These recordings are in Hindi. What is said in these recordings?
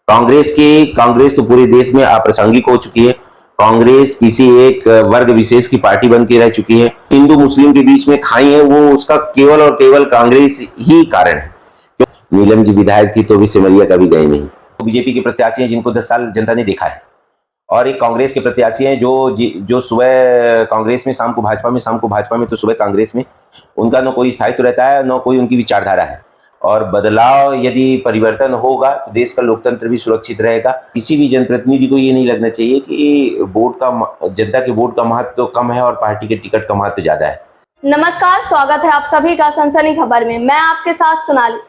कांग्रेस तो पूरे देश में अप्रासंगिक हो चुकी है। कांग्रेस किसी एक वर्ग विशेष की पार्टी बन के रह चुकी है। हिंदू मुस्लिम के बीच में खाई है, वो उसका केवल और केवल कांग्रेस ही कारण है। नीलम जी विधायक थी तो भी सिमरिया कभी गए नहीं। बीजेपी के प्रत्याशी हैं जिनको 10 साल जनता ने देखा है, और एक कांग्रेस के प्रत्याशी हैं जो सुबह कांग्रेस में, शाम को भाजपा में, शाम को भाजपा में तो सुबह कांग्रेस में। उनका न कोई स्थायित्व रहता है, न कोई उनकी विचारधारा है। और बदलाव, यदि परिवर्तन होगा तो देश का लोकतंत्र भी सुरक्षित रहेगा। किसी भी जनप्रतिनिधि को ये नहीं लगना चाहिए कि जनता के वोट का महत्व तो कम है और पार्टी के टिकट का महत्व ज्यादा है। नमस्कार, स्वागत है आप सभी का सनसनी खबर में। मैं आपके साथ सोनाली।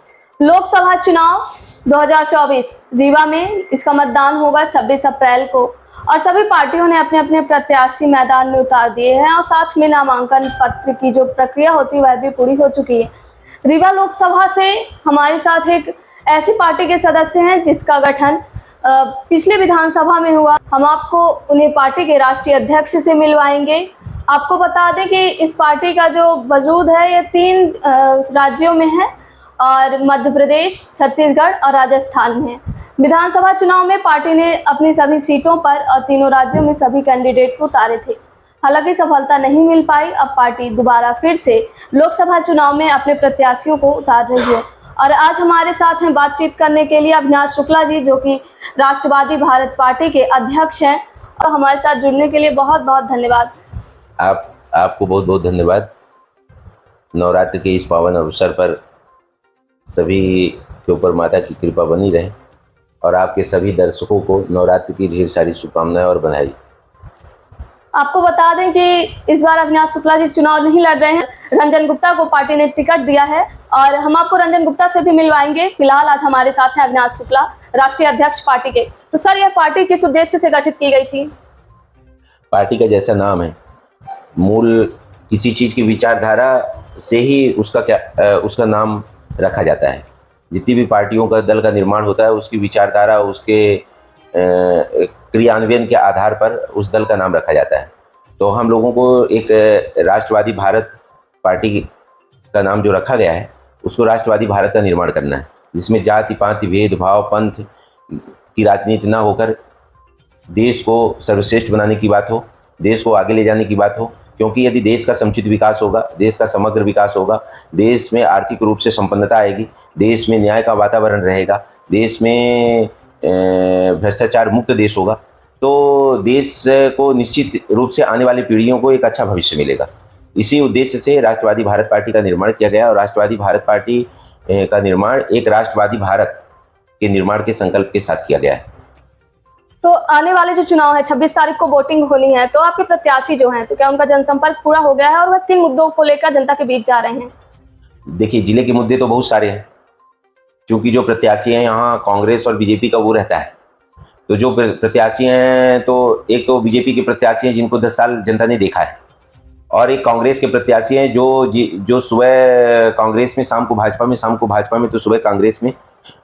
लोकसभा चुनाव 2024 रीवा में इसका मतदान होगा 26 अप्रैल को, और सभी पार्टियों ने अपने अपने प्रत्याशी मैदान में उतार दिए हैं, और साथ में नामांकन पत्र की जो प्रक्रिया होती है वह भी पूरी हो चुकी है। रीवा लोकसभा से हमारे साथ एक ऐसी पार्टी के सदस्य हैं जिसका गठन पिछले विधानसभा में हुआ। हम आपको उन्हें पार्टी के राष्ट्रीय अध्यक्ष से मिलवाएंगे। आपको बता दें कि इस पार्टी का जो वजूद है ये 3 राज्यों में है, और मध्य प्रदेश, छत्तीसगढ़ और राजस्थान में है। विधानसभा चुनाव में पार्टी ने अपनी सभी सीटों पर और तीनों राज्यों में सभी कैंडिडेट को उतारे थे। हालांकि सफलता नहीं मिल पाई। अब पार्टी दोबारा फिर से लोकसभा चुनाव में अपने प्रत्याशियों को उतार रही है, और आज हमारे साथ हैं बातचीत करने के लिए अविनाश शुक्ला जी, जो कि राष्ट्रवादी भारत पार्टी के अध्यक्ष हैं। और हमारे साथ जुड़ने के लिए बहुत बहुत धन्यवाद। आपको बहुत बहुत धन्यवाद। नवरात्र के इस पावन अवसर पर सभी के ऊपर माता की कृपा बनी रहे, और आपके सभी दर्शकों को नवरात्र की ढेर सारी शुभकामनाएं और बधाई। आपको बता दें कि इस बार अविनाश शुक्ला जी चुनाव नहीं लड़ रहे हैं। रंजन गुप्ता को पार्टी ने टिकट दिया है, और हम आपको रंजन गुप्ता से भी मिलवाएंगे। फिलहाल आज हमारे साथ हैं अविनाश शुक्ला, राष्ट्रीय अध्यक्ष पार्टी के। तो सर, यह पार्टी किस उद्देश्य से गठित की गई थी? पार्टी का जैसा नाम है, मूल किसी चीज की विचारधारा से ही उसका नाम रखा जाता है। जितनी भी पार्टियों का दल का निर्माण होता है, उसकी विचारधारा, उसके क्रियान्वयन के आधार पर उस दल का नाम रखा जाता है। तो हम लोगों को एक राष्ट्रवादी भारत पार्टी का नाम जो रखा गया है, उसको राष्ट्रवादी भारत का निर्माण करना है, जिसमें जाति पाति भेदभाव पंथ की राजनीति ना होकर देश को सर्वश्रेष्ठ बनाने की बात हो, देश को आगे ले जाने की बात हो। क्योंकि यदि देश का समुचित विकास होगा, देश का समग्र विकास होगा, देश में आर्थिक रूप से संपन्नता आएगी, देश में न्याय का वातावरण रहेगा, देश में भ्रष्टाचार मुक्त देश होगा, तो देश को निश्चित रूप से आने वाली पीढ़ियों को एक अच्छा भविष्य मिलेगा। इसी उद्देश्य से राष्ट्रवादी भारत पार्टी का निर्माण किया गया, और राष्ट्रवादी भारत पार्टी का निर्माण एक राष्ट्रवादी भारत के निर्माण के संकल्प के साथ किया गया है। तो आने वाले जो चुनाव है 26 तारीख को वोटिंग होनी है, तो आपके प्रत्याशी जो हैं, तो क्या उनका जनसंपर्क पूरा हो गया है, और वह किन मुद्दों को लेकर जनता के बीच जा रहे हैं? देखिए, जिले के मुद्दे तो बहुत सारे हैं, क्योंकि जो प्रत्याशी हैं यहाँ कांग्रेस और बीजेपी का वो रहता है। तो जो प्रत्याशी हैं, तो एक तो बीजेपी के प्रत्याशी हैं जिनको 10 साल जनता ने देखा है, और एक कांग्रेस के प्रत्याशी हैं जो सुबह कांग्रेस में, शाम को भाजपा में, शाम को भाजपा में तो सुबह कांग्रेस में।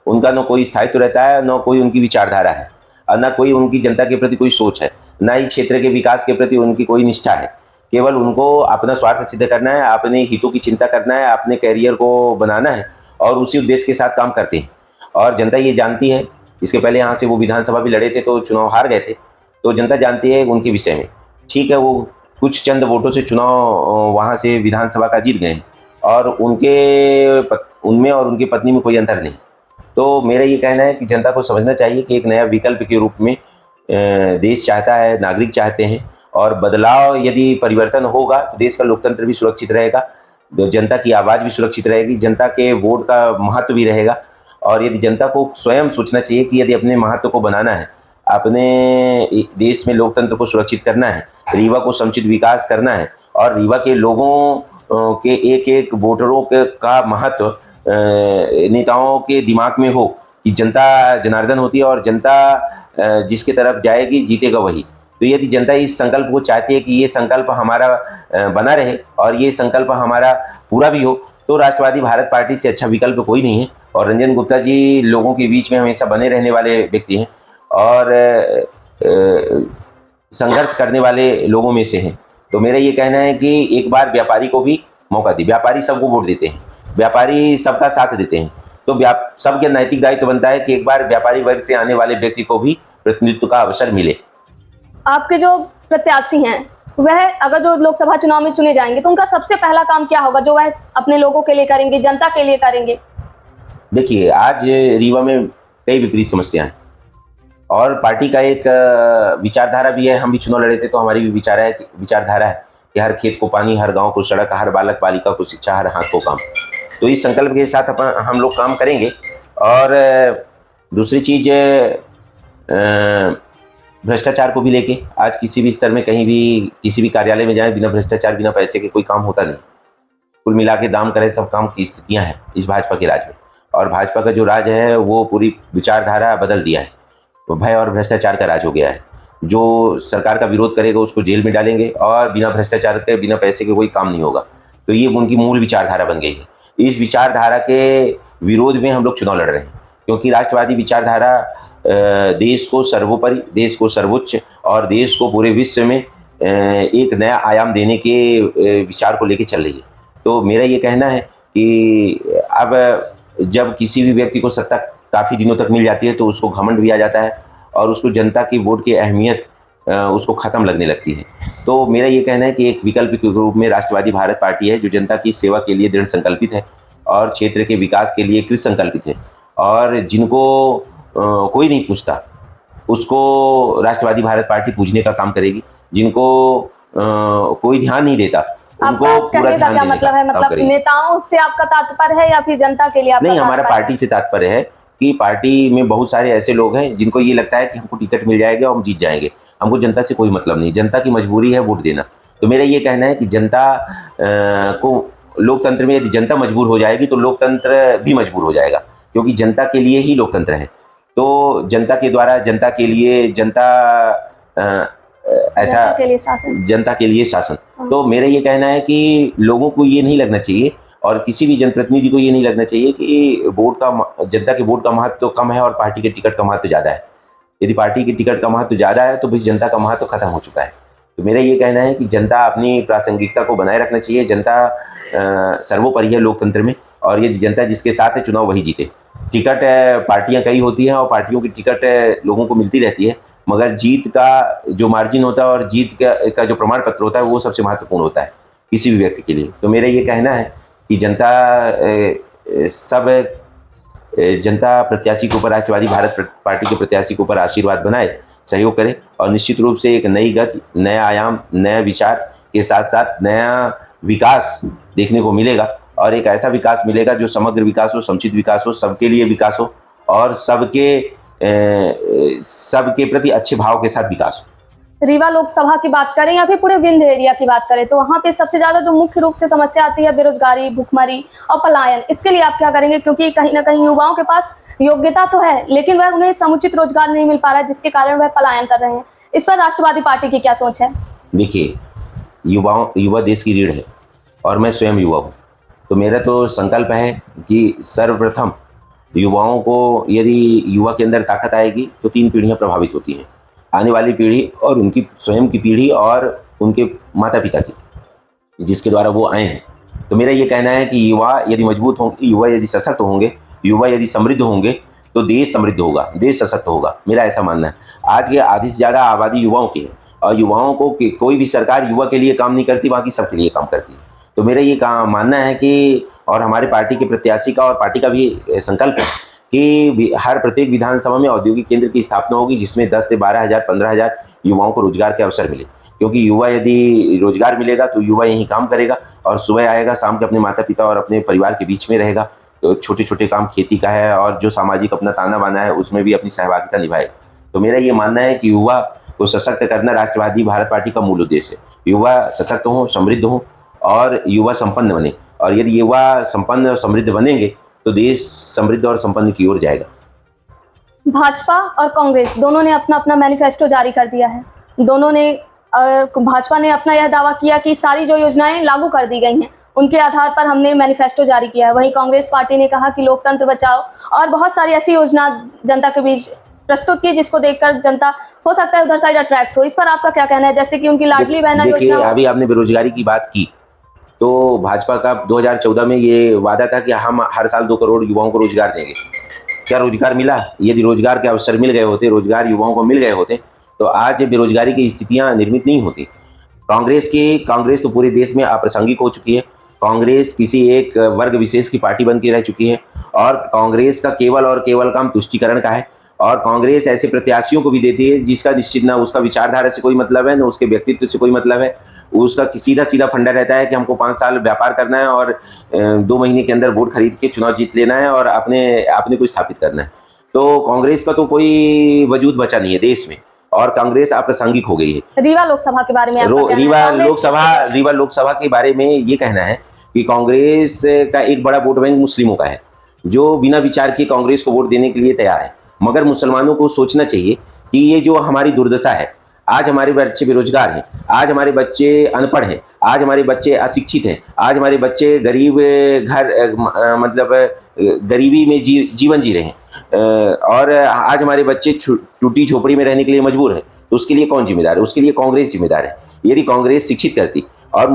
उनका न कोई स्थायित्व रहता है, न कोई उनकी विचारधारा है, और न कोई उनकी जनता के प्रति कोई सोच है, न ही क्षेत्र के विकास के प्रति उनकी कोई निष्ठा है। केवल उनको अपना स्वार्थ सिद्ध करना है, अपने हितों की चिंता करना है, अपने कैरियर को बनाना है, और उसी उद्देश्य के साथ काम करते हैं। और जनता ये जानती है, इसके पहले यहाँ से वो विधानसभा भी लड़े थे तो चुनाव हार गए थे, तो जनता जानती है उनके विषय में। ठीक है, वो कुछ चंद वोटों से चुनाव वहाँ से विधानसभा का जीत गए हैं, और उनमें और उनकी पत्नी में कोई अंतर नहीं। तो मेरा ये कहना है कि जनता को समझना चाहिए कि एक नया विकल्प के रूप में देश चाहता है, नागरिक चाहते हैं, और बदलाव, यदि परिवर्तन होगा तो देश का लोकतंत्र भी सुरक्षित रहेगा, जनता की आवाज़ भी सुरक्षित रहेगी, जनता के वोट का महत्व भी रहेगा। और यदि जनता को स्वयं सोचना चाहिए कि यदि अपने महत्व को बनाना है, अपने देश में लोकतंत्र को सुरक्षित करना है, रीवा को समुचित विकास करना है, और रीवा के लोगों के एक एक वोटरों का महत्व नेताओं के दिमाग में हो कि जनता जनार्दन होती है, और जनता जिसके तरफ जाएगी जीतेगा वही। तो यदि जनता इस संकल्प को चाहती है कि ये संकल्प हमारा बना रहे और ये संकल्प हमारा पूरा भी हो, तो राष्ट्रवादी भारत पार्टी से अच्छा विकल्प कोई नहीं है। और रंजन गुप्ता जी लोगों के बीच में हमेशा बने रहने वाले व्यक्ति हैं, और संघर्ष करने वाले लोगों में से हैं। तो मेरा ये कहना है कि एक बार व्यापारी को भी मौका दी। व्यापारी सबको वोट देते हैं, व्यापारी सबका साथ देते हैं, तो सबके नैतिक दायित्व बनता है कि एक बार व्यापारी वर्ग से आने वाले व्यक्ति को भी प्रतिनिधित्व का अवसर मिले। आपके जो प्रत्याशी हैं वह अगर जो लोकसभा चुनाव में चुने जाएंगे तो उनका सबसे पहला काम क्या होगा जो वह अपने लोगों के लिए करेंगे, जनता के लिए करेंगे? देखिए, आज रीवा में कई विपरीत समस्याएं हैं और पार्टी का एक विचारधारा भी है। हम भी चुनाव लड़े थे तो हमारी भी विचारधारा है कि हर खेत को पानी, हर गांव को सड़क, हर बालक बालिका को शिक्षा, हर हाथ को काम। तो इस संकल्प के साथ हम लोग काम करेंगे। और दूसरी चीज, भ्रष्टाचार को भी लेके आज किसी भी स्तर में कहीं भी किसी भी कार्यालय में जाए, बिना भ्रष्टाचार बिना पैसे के कोई काम होता नहीं। कुल मिला के दाम करें सब काम की स्थितियां हैं इस भाजपा के राज में। और भाजपा का जो राज है वो पूरी विचारधारा बदल दिया है। तो भय और भ्रष्टाचार का राज हो गया है। जो सरकार का विरोध करेगा उसको जेल में डालेंगे और बिना भ्रष्टाचार के, बिना पैसे के कोई काम नहीं होगा। तो ये उनकी मूल विचारधारा बन गई है। इस विचारधारा के विरोध में हम लोग चुनाव लड़ रहे हैं, क्योंकि राष्ट्रवादी विचारधारा देश को सर्वोपरि, देश को सर्वोच्च और देश को पूरे विश्व में एक नया आयाम देने के विचार को लेकर चल रही है। तो मेरा ये कहना है कि अब जब किसी भी व्यक्ति को सत्ता काफ़ी दिनों तक मिल जाती है तो उसको घमंड भी आ जाता है और उसको जनता की वोट की अहमियत उसको ख़त्म लगने लगती है। तो मेरा ये कहना है कि एक विकल्प के रूप में राष्ट्रवादी भारत पार्टी है जो जनता की सेवा के लिए दृढ़ संकल्पित है और क्षेत्र के विकास के लिए कृत संकल्पित है। और जिनको कोई नहीं पूछता उसको राष्ट्रवादी भारत पार्टी पूछने का काम करेगी। जिनको कोई ध्यान नहीं देता उनको पूरा ध्यान देने का काम करेगी। नेताओं से आपका तात्पर्य है या फिर जनता के लिए आपका? नहीं, हमारा पार्टी से तात्पर्य है कि पार्टी में बहुत सारे ऐसे लोग हैं जिनको ये लगता है कि हमको टिकट मिल जाएगा और हम जीत जाएंगे। हमको जनता से कोई मतलब नहीं, जनता की मजबूरी है वोट देना। तो मेरा ये कहना है कि जनता को, लोकतंत्र में यदि जनता मजबूर हो जाएगी तो लोकतंत्र भी मजबूर हो जाएगा, क्योंकि जनता के लिए ही लोकतंत्र है। तो जनता के द्वारा, जनता के लिए, जनता के लिए शासन। तो मेरा ये कहना है कि लोगों को ये नहीं लगना चाहिए और किसी भी जनप्रतिनिधि को ये नहीं लगना चाहिए कि जनता के वोट का महत्व तो कम है और पार्टी के टिकट का महत्व ज़्यादा है। यदि पार्टी के टिकट का महत्व ज़्यादा है तो बस जनता का महत्व खत्म हो चुका है। तो मेरा ये कहना है कि जनता अपनी प्रासंगिकता को बनाए रखना चाहिए। जनता सर्वोपरि है लोकतंत्र में, और यदि जनता जिसके साथ है चुनाव वही जीते। टिकट पार्टियां कई होती हैं और पार्टियों की टिकट लोगों को मिलती रहती है, मगर जीत का जो मार्जिन होता है और जीत का जो प्रमाण पत्र होता है वो सबसे महत्वपूर्ण होता है किसी भी व्यक्ति के लिए। तो मेरा ये कहना है कि जनता प्रत्याशी के ऊपर, राष्ट्रवादी भारत पार्टी के प्रत्याशी के ऊपर आशीर्वाद बनाए, सहयोग करे और निश्चित रूप से एक नई गति, नया आयाम, नया विचार के साथ साथ नया विकास देखने को मिलेगा। और एक ऐसा विकास मिलेगा जो समग्र विकास हो, समुचित विकास हो, सबके लिए विकास हो और सबके प्रति अच्छे भाव के साथ विकास हो। रीवा लोकसभा की बात करें या फिर पूरे विंध्य एरिया की बात करें तो वहाँ पे सबसे ज्यादा जो मुख्य रूप से समस्या आती है बेरोजगारी, भुखमरी और पलायन। इसके लिए आप क्या करेंगे? क्योंकि कहीं ना कहीं युवाओं के पास योग्यता तो है लेकिन वह उन्हें समुचित रोजगार नहीं मिल पा रहा है, जिसके कारण वह पलायन कर रहे हैं। इस पर राष्ट्रवादी पार्टी की क्या सोच है? देखिए, युवा देश की रीढ़ है और मैं स्वयं युवा हूँ। तो मेरा तो संकल्प है कि सर्वप्रथम युवाओं को, यदि युवा के अंदर ताकत आएगी तो 3 पीढ़ियाँ प्रभावित होती हैं। आने वाली पीढ़ी और उनकी स्वयं की पीढ़ी और उनके माता पिता की, जिसके द्वारा वो आए हैं। तो मेरा ये कहना है कि युवा यदि मजबूत होंगे, युवा यदि सशक्त होंगे, युवा यदि समृद्ध होंगे तो देश समृद्ध होगा, देश सशक्त होगा। मेरा ऐसा मानना है। आज के आधी से ज़्यादा आबादी युवाओं की है और युवाओं को कोई भी सरकार युवा के लिए काम नहीं करती, बाकी सबके लिए काम करती है। तो मेरा ये मानना है कि, और हमारे पार्टी के प्रत्याशी का और पार्टी का भी संकल्प है कि हर प्रत्येक विधानसभा में औद्योगिक केंद्र की स्थापना होगी, जिसमें 10 से 12,000, 15,000 युवाओं को रोजगार के अवसर मिले। क्योंकि युवा, यदि रोजगार मिलेगा तो युवा यहीं काम करेगा और सुबह आएगा, शाम के अपने माता पिता और अपने परिवार के बीच में रहेगा। तो छोटे छोटे काम खेती का है और जो सामाजिक अपना ताना बाना है उसमें भी अपनी सहभागिता निभाएगा। तो मेरा ये मानना है कि युवा को सशक्त करना राष्ट्रवादी भारत पार्टी का मूल उद्देश्य है। युवा सशक्त हों, समृद्ध हों और युवा संपन्न बने। और यदि युवा संपन्न और समृद्ध बनेंगे तो देश समृद्ध और संपन्न की ओर जाएगा। भाजपा और कांग्रेस दोनों ने अपना अपना मैनिफेस्टो जारी कर दिया है। दोनों ने, भाजपा ने अपना यह दावा किया कि सारी जो योजनाएं लागू कर दी गई हैं उनके आधार पर हमने मैनिफेस्टो जारी किया है। वहीं कांग्रेस पार्टी ने कहा कि लोकतंत्र बचाओ और बहुत सारी ऐसी योजना जनता के बीच प्रस्तुत की जिसको देखकर जनता हो सकता है उधर साइड अट्रैक्ट हो। इस पर आपका क्या कहना है? जैसे कि उनकी लाडली बहना योजना। अभी आपने बेरोजगारी की बात की तो भाजपा का 2014 में ये वादा था कि हम हर साल 2 करोड़ युवाओं को रोजगार देंगे। क्या रोजगार मिला? यदि रोजगार के अवसर मिल गए होते, रोजगार युवाओं को मिल गए होते, तो आज बेरोजगारी की स्थितियां निर्मित नहीं होती। कांग्रेस तो पूरे देश में अप्रासंगिक हो चुकी है। कांग्रेस किसी एक वर्ग विशेष की पार्टी बन के रह चुकी है और कांग्रेस का केवल और केवल काम तुष्टीकरण का है। और कांग्रेस ऐसे प्रत्याशियों को भी देती है जिसका निश्चित ना उसका विचारधारा से कोई मतलब है, ना उसके व्यक्तित्व से कोई मतलब है। उसका सीधा सीधा फंडा रहता है कि हमको 5 साल व्यापार करना है और 2 महीने के अंदर वोट खरीद के चुनाव जीत लेना है और अपने को स्थापित करना है। तो कांग्रेस का तो कोई वजूद बचा नहीं है देश में और कांग्रेस अप्रासंगिक हो गई है। रीवा लोकसभा के बारे में आपका क्या कहना है? रीवा लोकसभा के बारे में ये कहना है कि कांग्रेस का एक बड़ा वोट बैंक मुस्लिमों का है, जो बिना विचार किए कांग्रेस को वोट देने के लिए तैयार है। मगर मुसलमानों को सोचना चाहिए कि ये जो हमारी दुर्दशा है, आज हमारे बच्चे बेरोजगार हैं, आज हमारे बच्चे अनपढ़ हैं, आज हमारे बच्चे अशिक्षित हैं, आज हमारे बच्चे गरीब गरीबी में जीवन जी रहे हैं और आज हमारे बच्चे टूटी झोपड़ी में रहने के लिए मजबूर हैं। तो उसके लिए कौन जिम्मेदार है? उसके लिए कांग्रेस जिम्मेदार है। यदि कांग्रेस शिक्षित करती और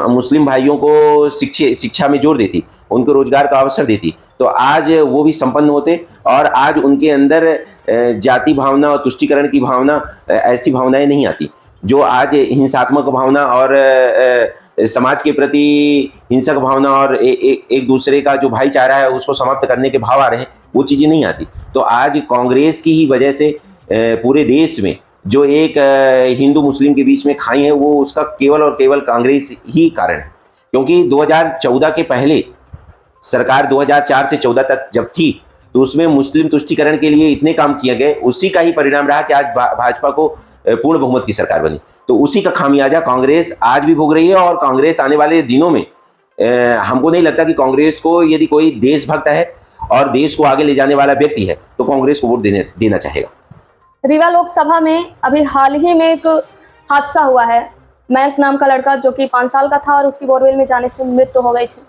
मुस्लिम भाइयों को शिक्षा में जोर देती, उनको रोजगार का अवसर देती, तो आज वो भी संपन्न होते और आज उनके अंदर जाति भावना और तुष्टीकरण की भावना, ऐसी भावनाएं नहीं आती जो आज हिंसात्मक भावना और समाज के प्रति हिंसक भावना और एक दूसरे का जो भाईचारा है उसको समाप्त करने के भाव आ रहे हैं, वो चीज़ें नहीं आती। तो आज कांग्रेस की ही वजह से पूरे देश में जो एक हिंदू मुस्लिम के बीच में खाई है, वो उसका केवल और केवल कांग्रेस ही कारण है। क्योंकि 2014 के पहले सरकार 2004 से 14 तक जब थी, तो उसमें मुस्लिम तुष्टीकरण के लिए इतने काम किए गए, उसी का ही परिणाम रहा कि आज भाजपा को पूर्ण बहुमत की सरकार बनी। तो उसी का खामियाजा कांग्रेस आज भी भोग रही है और कांग्रेस आने वाले दिनों में हमको नहीं लगता कि कांग्रेस को, यदि कोई देशभक्त है और देश को आगे ले जाने वाला व्यक्ति है, तो कांग्रेस को वोट देना चाहेगा। रीवा लोकसभा में अभी हाल ही में एक हादसा हुआ है। मयंक नाम का लड़का जो कि 5 साल का था और उसकी बोरवेल में जाने से मृत्यु हो गई थी।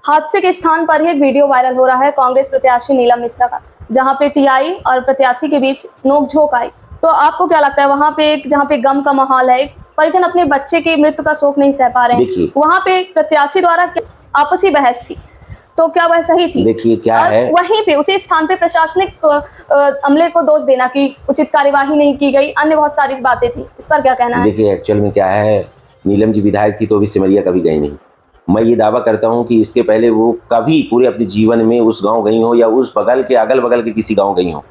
हादसे के स्थान पर ही एक वीडियो वायरल हो रहा है कांग्रेस प्रत्याशी नीलम मिश्रा का, जहां पे टीआई और प्रत्याशी के बीच नोकझोंक आई। तो आपको क्या लगता है, वहां पे जहां पे गम का माहौल है, एक परिजन अपने बच्चे की मृत्यु का शोक नहीं सह पा रहे हैं, वहां पे एक प्रत्याशी द्वारा आपसी बहस थी, तो क्या वह सही थी? देखिए क्या है, वहीं पे उसी स्थान पे प्रशासनिक अमले को दोष देना कि उचित कार्यवाही नहीं की गई, अन्य बहुत सारी बातें थी, इस पर क्या कहना है? देखिए एक्चुअल में क्या है, नीलम जी विधायक थी तो अभी सिमरिया कभी गई नहीं। मैं ये दावा करता हूँ कि इसके पहले वो कभी पूरे अपने जीवन में उस गांव गई हो या उस बगल के अगल बगल के किसी गांव गई हो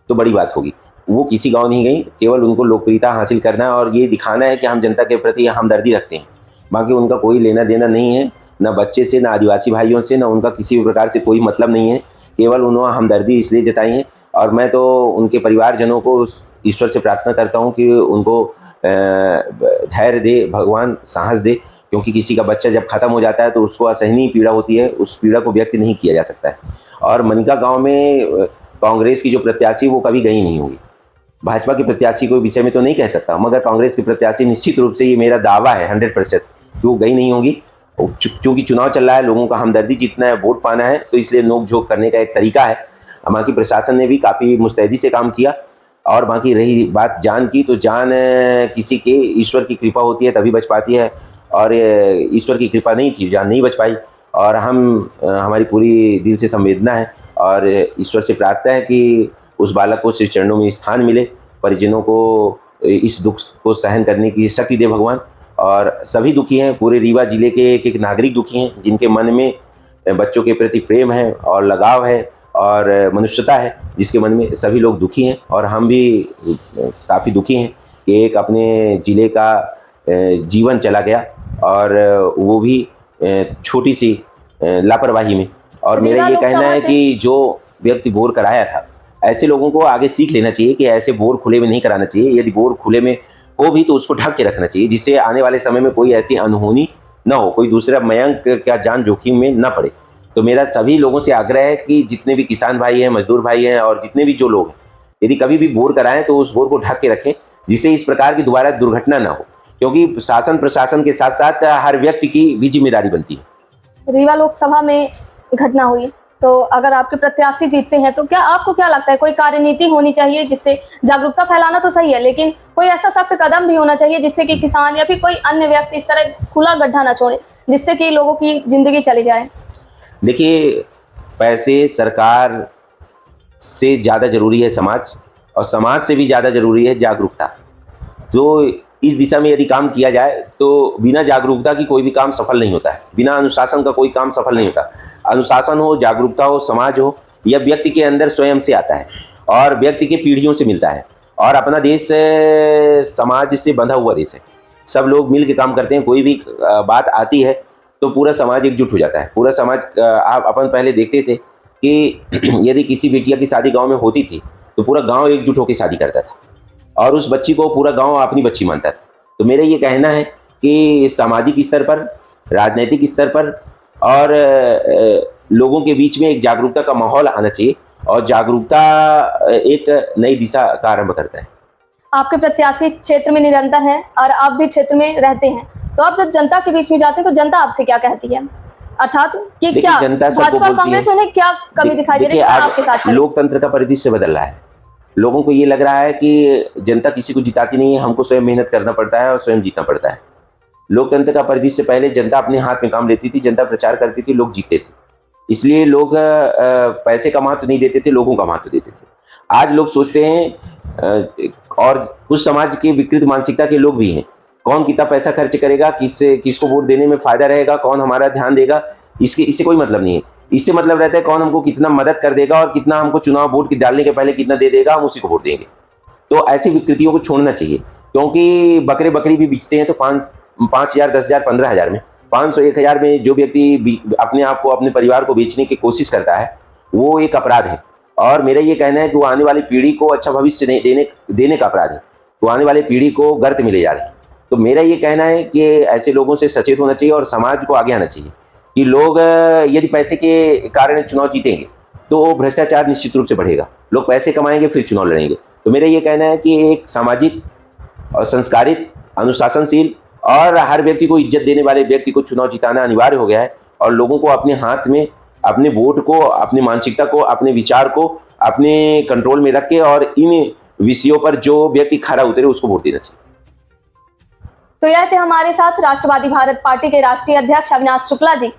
तो बड़ी बात होगी। वो किसी गांव नहीं गई, केवल उनको लोकप्रियता हासिल करना है और ये दिखाना है कि हम जनता के प्रति हमदर्दी रखते हैं। बाकी उनका कोई लेना देना नहीं है, ना बच्चे से, ना आदिवासी भाइयों से, ना उनका किसी भी प्रकार से कोई मतलब नहीं है। केवल उन्होंने हमदर्दी इसलिए जताई है और मैं तो उनके परिवारजनों को ईश्वर से प्रार्थना करता हूँ कि उनको धैर्य दे, भगवान साहस दे, क्योंकि किसी का बच्चा जब खत्म हो जाता है तो उसको असहनीय पीड़ा होती है, उस पीड़ा को व्यक्त नहीं किया जा सकता है। और मनिका गांव में कांग्रेस की जो प्रत्याशी वो कभी गई नहीं होगी। भाजपा के प्रत्याशी को विषय में तो नहीं कह सकता, मगर कांग्रेस के प्रत्याशी निश्चित रूप से, ये मेरा दावा है 100% कि वो गई नहीं होगी। क्योंकि चुनाव चल रहा है, लोगों का हमदर्दी जीतना है, वोट पाना है, तो इसलिए नोक झोंक करने का एक तरीका है। बाकी प्रशासन ने भी काफ़ी मुस्तैदी से काम किया। और बाकी रही बात जान की, तो जान किसी के ईश्वर की कृपा होती है तभी बच पाती है, और ईश्वर की कृपा नहीं थी, जान नहीं बच पाई। और हमारी पूरी दिल से संवेदना है और ईश्वर से प्रार्थना है कि उस बालक को श्री चरणों में स्थान मिले, परिजनों को इस दुख को सहन करने की शक्ति दे भगवान। और सभी दुखी हैं, पूरे रीवा जिले के एक नागरिक दुखी हैं, जिनके मन में बच्चों के प्रति प्रेम है और लगाव है और मनुष्यता है, जिसके मन में सभी लोग दुखी हैं। और हम भी काफ़ी दुखी हैं कि एक अपने ज़िले का जीवन चला गया और वो भी छोटी सी लापरवाही में। और मेरा ये कहना है कि जो व्यक्ति बोर कराया था, ऐसे लोगों को आगे सीख लेना चाहिए कि ऐसे बोर खुले में नहीं कराना चाहिए। यदि बोर खुले में हो भी तो उसको ढक के रखना चाहिए, जिससे आने वाले समय में कोई ऐसी अनहोनी ना हो, कोई दूसरा मयंक क्या जान जोखिम में ना पड़े। तो मेरा सभी लोगों से आग्रह है कि जितने भी किसान भाई हैं, मजदूर भाई हैं और जितने भी जो लोग हैं, यदि कभी भी बोर कराएं तो उस बोर को ढक के रखें, जिससे इस प्रकार की दोबारा दुर्घटना ना हो। क्योंकि शासन प्रशासन के साथ साथ हर व्यक्ति की भी जिम्मेदारी बनती है। रीवा लोकसभा में घटना हुई, तो अगर आपके प्रत्याशी जीतते हैं तो क्या आपको क्या लगता है, कोई कार्यनीति होनी चाहिए जिससे जागरूकता फैलाना तो सही है, लेकिन कोई ऐसा सख्त कदम भी होना चाहिए जिससे कि किसान या फिर कोई अन्य व्यक्ति इस तरह खुला गड्ढा ना छोड़े, जिससे कि लोगों की जिंदगी चली जाए? देखिए, पैसे सरकार से ज़्यादा जरूरी है समाज, और समाज से भी ज़्यादा जरूरी है जागरूकता। तो इस दिशा में यदि काम किया जाए तो बिना जागरूकता की कोई भी काम सफल नहीं होता है, बिना अनुशासन का कोई काम सफल नहीं होता। अनुशासन हो, जागरूकता हो, समाज हो, यह व्यक्ति के अंदर स्वयं से आता है और व्यक्ति के पीढ़ियों से मिलता है। और अपना देश समाज से बंधा हुआ देश है, सब लोग मिल के काम करते हैं। कोई भी बात आती है तो पूरा समाज एकजुट हो जाता है। पूरा समाज, आप अपन पहले देखते थे कि यदि किसी बेटिया की शादी गांव में होती थी तो पूरा गांव एकजुट होकर शादी करता था और उस बच्ची को पूरा गांव अपनी बच्ची मानता था। तो मेरा ये कहना है कि सामाजिक स्तर पर, राजनीतिक स्तर पर और लोगों के बीच में एक जागरूकता का माहौल आना चाहिए, और जागरूकता एक नई दिशा का आरंभ करता है। आपके प्रत्याशी क्षेत्र में निरंतर हैं और आप भी क्षेत्र में रहते हैं, तो आप जब जनता के बीच में जाते हैं तो जनता आपसे क्या कहती है? अर्थात कि क्या जनता सबको भाजपा बोलती कांग्रेस है, में क्या कमी दिखाई दे रही है आपके साथ चले? लोकतंत्र का परिदृश्य बदल रहा है। लोगों को ये लग रहा है कि जनता किसी को जिताती नहीं है, हमको स्वयं मेहनत करना पड़ता है और स्वयं जीतना पड़ता है। लोकतंत्र का परिदृश्य पहले जनता अपने हाथ में काम लेती थी, जनता प्रचार करती थी, लोग जीतते थे। इसलिए लोग पैसे का महत्व नहीं देते थे, लोगों का महत्व देते थे। आज लोग सोचते हैं, और कुछ समाज के विकृत मानसिकता के लोग भी हैं, कौन कितना पैसा खर्च करेगा, किसको वोट देने में फायदा रहेगा, कौन हमारा ध्यान देगा, इससे कोई मतलब नहीं है। इससे मतलब रहता है कौन हमको कितना मदद कर देगा और कितना हमको चुनाव वोट डालने के पहले कितना दे देगा, हम उसी को वोट देंगे। तो ऐसी विकृतियों को छोड़ना चाहिए, क्योंकि बकरी भी बेचते हैं तो 5,000, 10,000, 15,000 में, 500, 1,000 में जो व्यक्ति अपने आप को, अपने परिवार को बेचने की कोशिश करता है, वो एक अपराध है। और मेरा ये कहना है कि वो आने वाली पीढ़ी को अच्छा भविष्य देने का अपराध है। वो आने वाली पीढ़ी को गर्त में ले जा रहे हैं। तो मेरा ये कहना है कि ऐसे लोगों से सचेत होना चाहिए और समाज को आगे आना चाहिए कि लोग यदि पैसे के कारण चुनाव जीतेंगे तो भ्रष्टाचार निश्चित रूप से बढ़ेगा। लोग पैसे कमाएंगे फिर चुनाव लड़ेंगे। तो मेरा ये कहना है कि एक सामाजिक और संस्कारित, अनुशासनशील और हर व्यक्ति को इज्जत देने वाले व्यक्ति को चुनाव जिताना अनिवार्य हो गया है। और लोगों को अपने हाथ में अपने वोट को, अपनी मानसिकता को, अपने विचार को अपने कंट्रोल में रख के और इन विषयों पर जो व्यक्ति खरा उतरे उसको वोट देना चाहिए। तो यह थे हमारे साथ राष्ट्रवादी भारत पार्टी के राष्ट्रीय अध्यक्ष अविनाश शुक्ला जी।